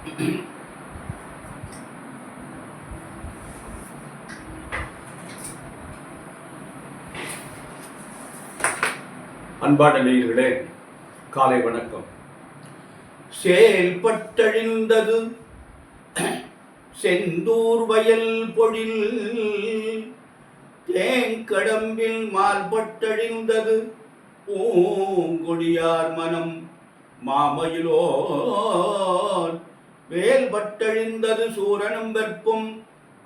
அன்பான நேயர்களே, காலை வணக்கம். செயல்பட்டழிந்தது செந்தூர் வயல் பொழில், தேங்கடம்பில் மால்பட்டழிந்தது பூங்கொடியார் மனம் மாமயிலோன், வேல்பட்டழிந்தது சூரனும் வெற்பும்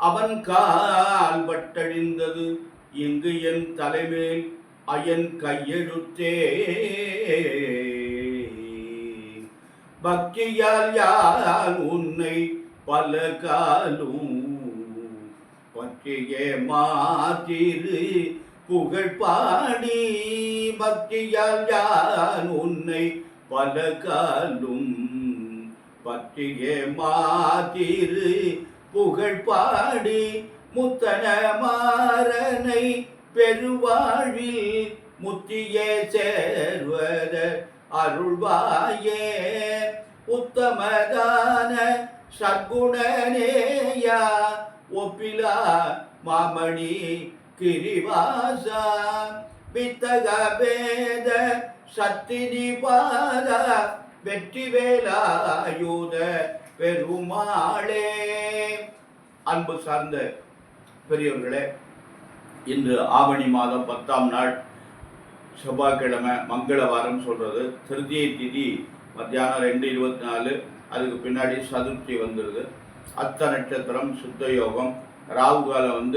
அவன் கால் பட்டழிந்தது இங்கு என் தலைமேல் அயன் கையெழுத்தே. பக்தியால் யான் உன்னை பல காலும் பற்றியே மாத்திரு புகழ் பாடி, பக்தியால் யான் உன்னை பல காலும் பற்றியே மாத்திரு புகழ் பாடி, முத்தன மாறனை பெருவாழ்வில் முத்தியே சேர்வத அருள்வாயே. உத்தமதான சற்குணனேயா ஒப்பிலா மாமணி கிரிவாசா, வித்தக வேத சத்தினி பாத வெற்றி வேலாயுத பெருமாளே. அன்பு சார்ந்த பெரியவர்களே, இன்று ஆவணி மாதம் 10ஆம் நாள் செவ்வாய்க்கிழமை, மங்களவாரம் சொல்கிறது. திருதியை திதி மத்தியானம் 2:24, அதுக்கு பின்னாடி சதுர்த்தி வந்துடுது. அத்த நட்சத்திரம், சுத்த யோகம், ராகு காலம்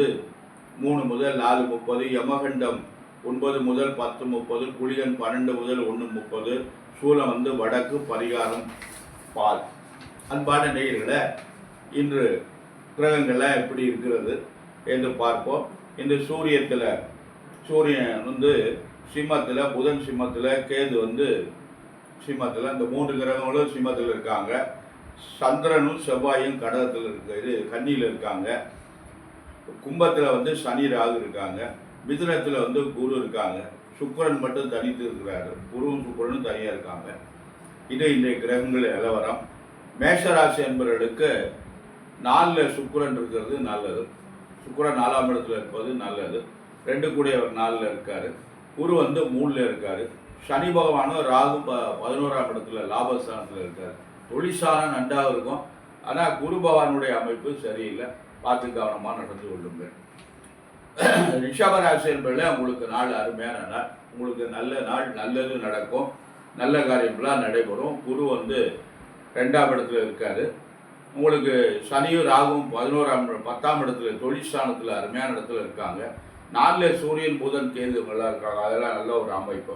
3 முதல் 4:30, யமகண்டம் 9 முதல் 10:30, குளிகன் 12 முதல் 1:30, சூலம் வடக்கு, பரிகாரம் பால். அன்பான நேயர்களே, இன்று கிரகங்கள்லாம் எப்படி இருக்கிறது என்று பார்ப்போம். இந்த சூரியன் சிம்மத்தில், புதன் சிம்மத்தில், கேது சிம்மத்தில், இந்த 3 கிரகங்களும் சிம்மத்தில் இருக்காங்க. சந்திரனும் செவ்வாயும் கடகத்தில் இது கன்னியில் இருக்காங்க. கும்பத்தில் சனி ராகு இருக்காங்க. மிதுனத்தில் குரு இருக்காங்க. சுக்கிரன் மட்டும் தனித்து இருக்கிறாரு. குருவும் சுக்கிரனும் தனியாக இருக்காங்க. இது இன்றைய கிரகங்கள் நிலவரம். மேஷராசி என்பவர்களுக்கு 4 சுக்கிரன் இருக்கிறது நல்லது. சுக்கிரன் 4ஆம் இடத்துல இருப்பது நல்லது. 2 கூடியவர் 4ல் இருக்காரு. குரு 3ல் இருக்காரு. சனி பகவானும் ராகு 11ஆம் இடத்துல லாபஸ்தானத்தில் இருக்காரு. தொழிற்சாலம் நன்றாக இருக்கும். ஆனால் குரு பகவானுடைய அமைப்பு சரியில்லை. பார்த்து கவனமாக நடந்து கொள்ளுங்கள். ரிஷபராசி என்பதில் உங்களுக்கு நாள் அருமையான நாள். உங்களுக்கு நல்ல நாள், நல்லது நடக்கும், நல்ல காரியங்களாக நடைபெறும். குரு 2ஆம் இடத்துல இருக்காரு. உங்களுக்கு சனியும் ராகுவும் 10ஆம் இடத்துல தொழிற்சாலத்தில் அருமையான இடத்துல இருக்காங்க. 4ல் சூரியன் புதன் கேதுங்களாக இருக்காங்க. அதெல்லாம் நல்ல ஒரு அமைப்பு.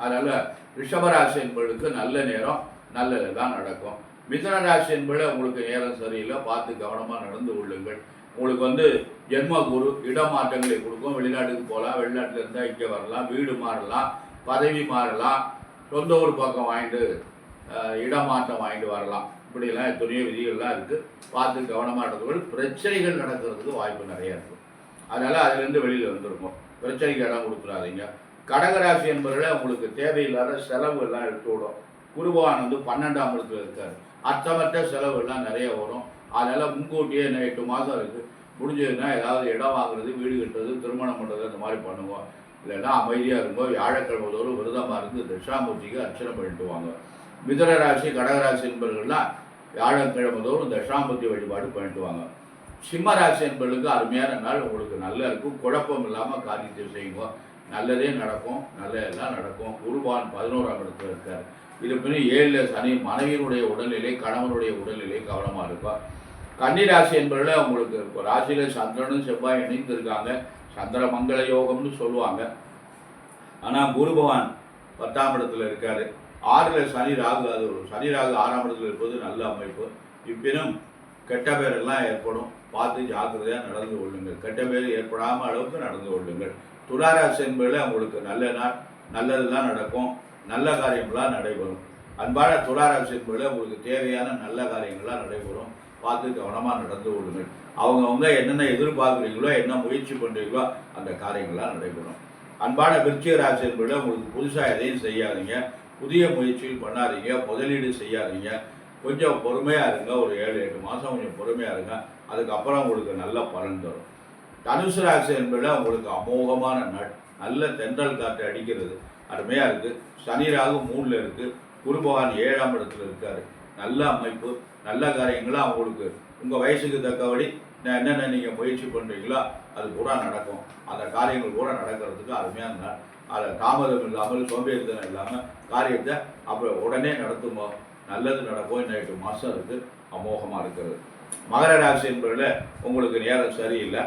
அதனால் ரிஷபராசி என்பவர்களுக்கு நல்ல நேரம், நல்லது தான் நடக்கும். மிதுன ராசி என்பது உங்களுக்கு நேரம் சரியில்லை, பார்த்து கவனமாக நடந்து கொள்ளுங்கள். உங்களுக்கு ஜென்ம குரு இடமாற்றங்களை கொடுக்கும். வெளிநாட்டுக்கு போகலாம், வெளிநாட்டில் இருந்தால் இங்கே வரலாம், வீடு மாறலாம், பதவி மாறலாம், சொந்த ஊர் பக்கம் வாங்கிட்டு இடமாற்றம் வாங்கிட்டு வரலாம். இப்படிலாம் எத்தனையோ விதிகள்லாம் இருக்குது. பார்த்து கவனமாக நடந்துகள். பிரச்சனைகள் நடக்கிறதுக்கு வாய்ப்பு நிறையா இருக்கும். அதனால் அதிலேருந்து வெளியில் வந்துருக்கும். பிரச்சனைக்கு இடம் கொடுத்துடாதீங்க. கடகராசி என்பதில் உங்களுக்கு தேவையில்லாத செலவுகள்லாம் எடுத்து விடும். குருபவான் 12ஆம் இடத்துல இருக்கார். அர்த்தமற்ற செலவுகள்லாம் நிறைய வரும். அதனால் முன்கூட்டியே 8 மாதம் இருக்குது. முடிஞ்சதுன்னா ஏதாவது இடம் வாங்குறது, வீடு கட்டுறது, திருமணம் பண்ணுறது, அந்த மாதிரி பண்ணுவோம். இல்லைன்னா அமைதியாக இருக்கும். வியாழக்கிழமை தோறும் விரதமாக இருந்து தட்சாமூர்த்திக்கு அர்ச்சனை பண்ணிட்டு வாங்க. மிதுன ராசி, கடகராசி என்பவர்கள்லாம் வியாழக்கிழமை தோறும் தட்சாமூர்த்தி வழிபாடு பண்ணிட்டு வாங்க. சிம்ம ராசி என்பவர்களுக்கு அருமையான நாள். உங்களுக்கு நல்லா இருக்கும். குழப்பம் இல்லாமல் காரியத்தை செய்யுங்க. நல்லதே நடக்கும், நல்லதெல்லாம் நடக்கும். குருபான் 11ஆம் இடத்துல இருக்கார். இது பின் 7ல் சனி. மனைவியினுடைய உடல்நிலை, கணவனுடைய உடல்நிலை கவனமாக இருக்கும். கன்னிராசி என்பதில் உங்களுக்கு ராசியில் சந்திரனும் செவ்வாய் இணைந்து இருக்காங்க. சந்திர மங்கள யோகம்னு சொல்லுவாங்க. ஆனால் குரு பகவான் 10ஆம் இடத்துல இருக்கார். 6ல் சனி ராகு. அது சனி ராகு 6ஆம் இடத்துல இருப்பது நல்ல அமைப்பு. இப்பினும் கெட்ட பேரெல்லாம் ஏற்படும். பார்த்து ஜாக்கிரதையாக நடந்து கொள்ளுங்கள். கெட்ட பேர் ஏற்படாமல் அளவுக்கு நடந்து கொள்ளுங்கள். துளாராசி என்பதில் உங்களுக்கு நல்ல நாள், நல்லது தான் நடக்கும், நல்ல காரியங்களாக நடைபெறும். அன்பான துளாராசி என்பதில் உங்களுக்கு தேவையான நல்ல காரியங்களாக நடைபெறும். பார்த்து கவனமாக நடந்து கொள்ளுங்கள். அவங்கவுங்க என்னென்ன எதிர்பார்க்குறீங்களோ, என்ன முயற்சி பண்ணுறீங்களோ, அந்த காரியங்களாக நடைபெறும். அன்பான விருச்சிக ராசி என்பதில் உங்களுக்கு புதுசாக எதையும் செய்யாதீங்க. புதிய முயற்சிகள் பண்ணாதீங்க. முதலீடு செய்யாதீங்க. கொஞ்சம் பொறுமையாக இருங்க. ஒரு 7-8 மாதம் கொஞ்சம் பொறுமையாக இருங்க. அதுக்கப்புறம் உங்களுக்கு நல்ல பலன் தரும். தனுசு ராசி என்பது உங்களுக்கு அமோகமான நாள். நல்ல தென்றல் காற்று அடிக்கிறது, அருமையாக இருக்குது. சனி ராகு 3ல் இருக்குது. குரு பகவான் 7ஆம் இடத்துல இருக்கார். நல்ல அமைப்பு, நல்ல காரியங்களாக அவங்களுக்கு உங்கள் வயசுக்கு தக்கபடி என்னென்ன நீங்கள் முயற்சி பண்ணுறீங்களோ அது கூட நடக்கும். அந்த காரியங்கள் கூட நடக்கிறதுக்கு அருமையான நாள். அதை தாமதம் இல்லாமல், சோம்பேறித்தனம் இல்லாமல் காரியத்தை அப்புறம் உடனே நடத்துமோ நல்லது நடக்கும். இன்னும் 8 மாதம் இருக்குது, அமோகமாக இருக்கிறது. மகர ராசி என்பதில் உங்களுக்கு நேரம் சரியில்லை.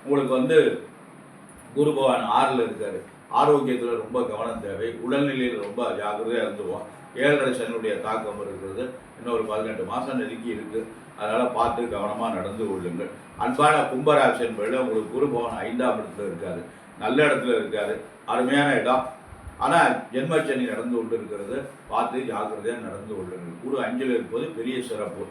உங்களுக்கு குரு பகவான் 6ல் இருக்கார். ஆரோக்கியத்தில் ரொம்ப கவனம் தேவை. உடல்நிலையில் ரொம்ப ஜாக்கிரதையாக இருந்துவோம். 7.5 சனியுடைய தாக்கம் இருக்கிறது. இன்னொரு 18 மாதம் நெருக்கி இருக்குது. அதனால் பார்த்து கவனமாக நடந்து கொள்ளுங்கள். அன்பான கும்பராசி என்பதில் உங்களுக்கு குரு பகவான் 5ஆம் இடத்துல இருக்கார். நல்ல இடத்துல இருக்கார், அருமையான இடம். ஆனால் ஜென்மச்சனி நடந்து கொண்டு இருக்கிறது. பார்த்து ஜாக்கிரதையாக நடந்து கொள்ளுங்கள். குரு 5ல் இருப்பது பெரிய சிறப்பு.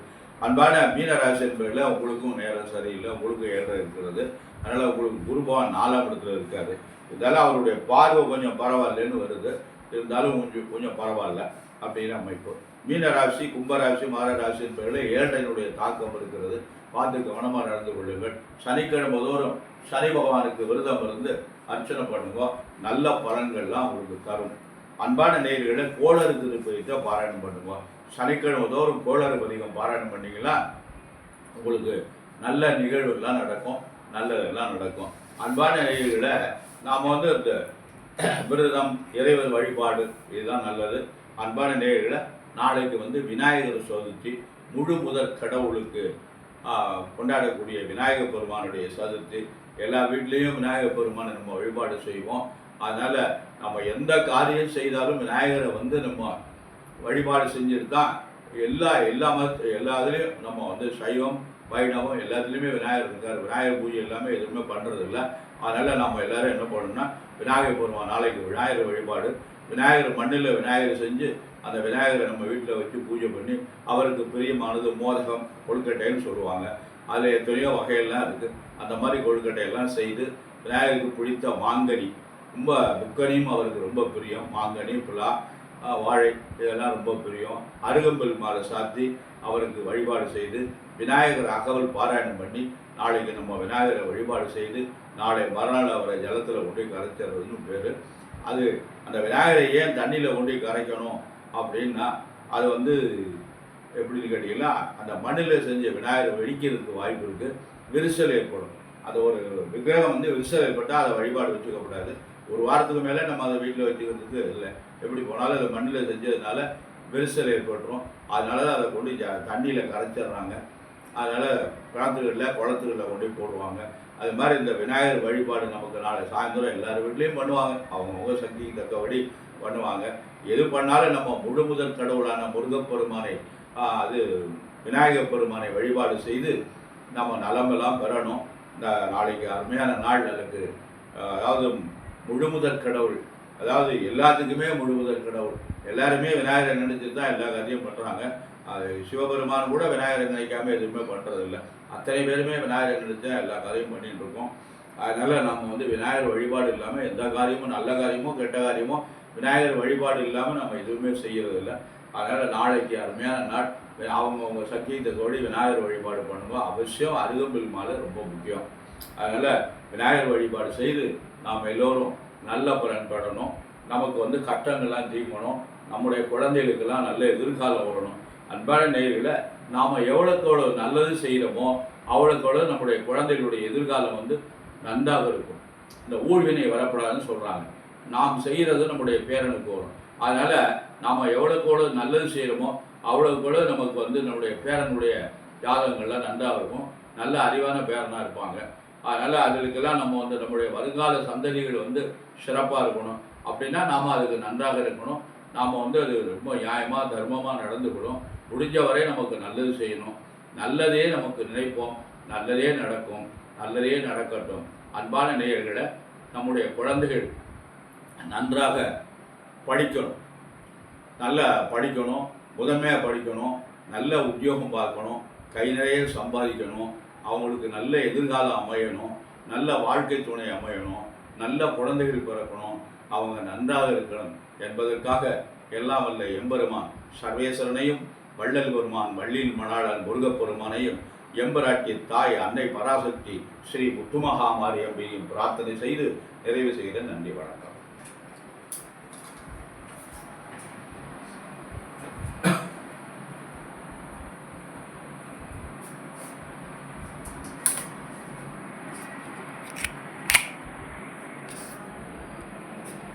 அன்பான மீனராசி என்பதில் உங்களுக்கும் நேரம் சரியில்லை, உங்களுக்கு 7 இருக்கிறது. அதனால் உங்களுக்கு குரு பகவான் 4ஆம் இடத்துல இருக்கார். இதெல்லாம் அவருடைய பார்வை கொஞ்சம் பரவாயில்லன்னு வருது. இருந்தாலும் கொஞ்சம் பரவாயில்ல அப்படின்னு அமைப்பு. மீனராசி, கும்பராசி, மகராசி என்பதில் 7னுடைய தாக்கம் இருக்கிறது. பார்த்து கவனமாக நடந்து கொள்ளுங்கள். சனிக்கிழமை தோறும் சனி பகவானுக்கு விரதம் இருந்து அர்ச்சனை பண்ணுங்க. நல்ல பலன்கள்லாம் உங்களுக்கு தரும். அன்பான நேயர்களை கோளறு திருப்பதித்தை பாராயணம் பண்ணுங்க. சனிக்கிழமை தோறும் கோளறு பதிகம் பாராயணம் பண்ணிங்கன்னா உங்களுக்கு நல்ல நிகழ்வுகள்லாம் நடக்கும், நல்லதெல்லாம் நடக்கும். அன்பான நேயர்களை நாம் இந்த விரதம், இறைவர் வழிபாடு இதுதான் நல்லது. அன்பான நேயர்களை நாளைக்கு விநாயகர் சதுர்த்தி, முழு முதற் கடவுளுக்கு கொண்டாடக்கூடிய விநாயகர் பெருமானுடைய சதுர்த்தி. எல்லா வீட்லேயும் விநாயகர் பெருமானை நம்ம வழிபாடு செய்வோம். அதனால் நம்ம எந்த காரியம் செய்தாலும் விநாயகரை நம்ம வழிபாடு செஞ்சுட்டு தான் எல்லா இதுலேயும் நம்ம சைவம், வைணவம் எல்லாத்துலேயுமே விநாயகர் இருக்கார். விநாயகர் பூஜை எல்லாமே எதுவுமே பண்ணுறதில்ல. அதனால் நம்ம எல்லோரும் என்ன பண்ணணும்னா விநாயகர் பெருமான் நாளைக்கு விநாயகர் வழிபாடு, விநாயகர் மண்ணில் விநாயகர் செஞ்சு அந்த விநாயகரை நம்ம வீட்டில் வச்சு பூஜை பண்ணி அவருக்கு பிரியமானது மோதகம், கொழுக்கட்டைன்னு சொல்லுவாங்க. அதில் எத்தனையோ வகையெல்லாம் இருக்குது. அந்த மாதிரி கொழுக்கட்டையெல்லாம் செய்து விநாயகருக்கு பிடித்த மாங்கனி, ரொம்ப முக்கனியும் அவருக்கு ரொம்ப பிரியம். மாங்கனி, புலா, வாழை இதெல்லாம் ரொம்ப பிரியம். அருகம்புல் மாலை சாத்தி அவருக்கு வழிபாடு செய்து விநாயகர் அகவல் பாராயணம் பண்ணி நாளைக்கு நம்ம விநாயகரை வழிபாடு செய்து நாளை மறுநாள் அவரை ஜலத்தில் கொண்டு கரைச்சிடுறதுன்னு பேர். அது அந்த விநாயகரை ஏன் தண்ணியில் கொண்டு கரைக்கணும் அப்படின்னா அது எப்படின்னு கேட்டிங்கன்னா அந்த மண்ணில் செஞ்ச விநாயகரை வெடிக்கிறதுக்கு வாய்ப்பு இருக்குது, விரிசல் ஏற்படும். அது ஒரு விக்கிரகம் விரிசல் ஏற்பட்டால் அதை வழிபாடு வச்சுக்கக்கூடாது. ஒரு வாரத்துக்கு மேலே நம்ம அதை வீட்டில் வச்சுக்கிறதுக்கு இல்லை. எப்படி போனாலும் அதை மண்ணில் செஞ்சதுனால விரிசல் ஏற்பட்டுரும். அதனால தான் அதை கொண்டு தண்ணியில் கரைச்சிடுறாங்க. அதனால் கிணத்துகளில், குளத்துகளில் கொண்டு போடுவாங்க. அது மாதிரி இந்த விநாயகர் வழிபாடு நமக்கு நாளை சாயந்தரம் எல்லார் வீட்லேயும் பண்ணுவாங்க. அவங்கவுங்க சக்திக்கு தக்கபடி பண்ணுவாங்க. எது பண்ணாலும் நம்ம முழு முதல் கடவுளான முருகப்பெருமானை அது விநாயகர் பெருமானை வழிபாடு செய்து நம்ம நலமெல்லாம் பெறணும். இந்த நாளைக்கு அருமையான நாள் எனக்கு அதாவது முழு முதல் கடவுள், அதாவது எல்லாத்துக்குமே முழு முதல் கடவுள். எல்லாருமே விநாயகரை நினைச்சிட்டு தான் எல்லா காரியம் பண்ணுறாங்க. அது சிவபெருமான் கூட விநாயகரை நினைக்காம எதுவுமே பண்ணுறதில்லை. அத்தனை பேருமே விநாயகரை நினைச்சா எல்லா காரியமும் பண்ணிட்டு இருக்கோம். அதனால் நம்ம விநாயகர் வழிபாடு இல்லாமல் எந்த காரியமும், நல்ல காரியமோ கெட்ட காரியமோ விநாயகர் வழிபாடு இல்லாமல் நம்ம எதுவுமே செய்கிறதில்லை. அதனால் நாளைக்கு அருமையான நாள். அவங்கவுங்க சக்தியை தோடி விநாயகர் வழிபாடு பண்ணுவோம். அவசியம் அருகம்பில் மாலை ரொம்ப முக்கியம். அதனால் விநாயகர் வழிபாடு செய்து நாம் எல்லோரும் நல்ல பலன் பெறணும். நமக்கு கஷ்டங்கள்லாம் தீர்க்கணும். நம்முடைய குழந்தைகளுக்கெல்லாம் நல்ல எதிர்காலம் வரணும். அன்பான நேயர்களை நாம் எவ்வளோக்கோட நல்லது செய்கிறோமோ அவ்வளோக்கோட நம்முடைய குழந்தைகளுடைய எதிர்காலம் நன்றாக இருக்கும். இந்த ஊழ்வினை வரக்கூடாதுன்னு சொல்கிறாங்க. நாம் செய்கிறது நம்முடைய பேரனுக்கு வரும். அதனால் நாம் எவ்வளோக்கோட நல்லது செய்கிறோமோ அவ்வளோக்கோட நமக்கு நம்முடைய பேரனுடைய ஜாதகங்கள்லாம் நன்றாக இருக்கும். நல்ல அறிவான பேரனாக இருப்பாங்க. அதனால் அதுக்கெல்லாம் நம்ம நம்முடைய வருங்கால சந்ததிகள் சிறப்பாக இருக்கணும். அப்படின்னா நாம் அதுக்கு நன்றாக இருக்கணும். நாம் அது ரொம்ப நியாயமாக தர்மமாக நடந்துக்கணும். முடிஞ்ச வரை நமக்கு நல்லது செய்யணும். நல்லதே நமக்கு நினைப்போம், நல்லதே நடக்கும், நல்லதே நடக்கட்டும். அன்பான நேயர்களை நம்முடைய குழந்தைகள் நன்றாக படிக்கணும், நல்லா படிக்கணும், முதன்மையாக படிக்கணும், நல்ல உத்தியோகம் பார்க்கணும், கை நிறைய சம்பாதிக்கணும், அவங்களுக்கு நல்ல எதிர்காலம் அமையணும், நல்ல வாழ்க்கை துணை அமையணும், நல்ல குழந்தைகள் பிறக்கணும், அவங்க நன்றாக இருக்கணும் என்பதற்காக எல்லாம் வல்ல எம்பெருமான் சர்வேஸ்வரனையும் வள்ளல் பெருமான் வள்ளியில் மணாளன் முருகப்பெருமானையும் எம்பராட்டி தாய் அன்னை பராசக்தி ஸ்ரீ முத்துமகாமாரி அம்பியையும் பிரார்த்தனை செய்து நிறைவு செய்கிறேன். நன்றி, வணக்கம்.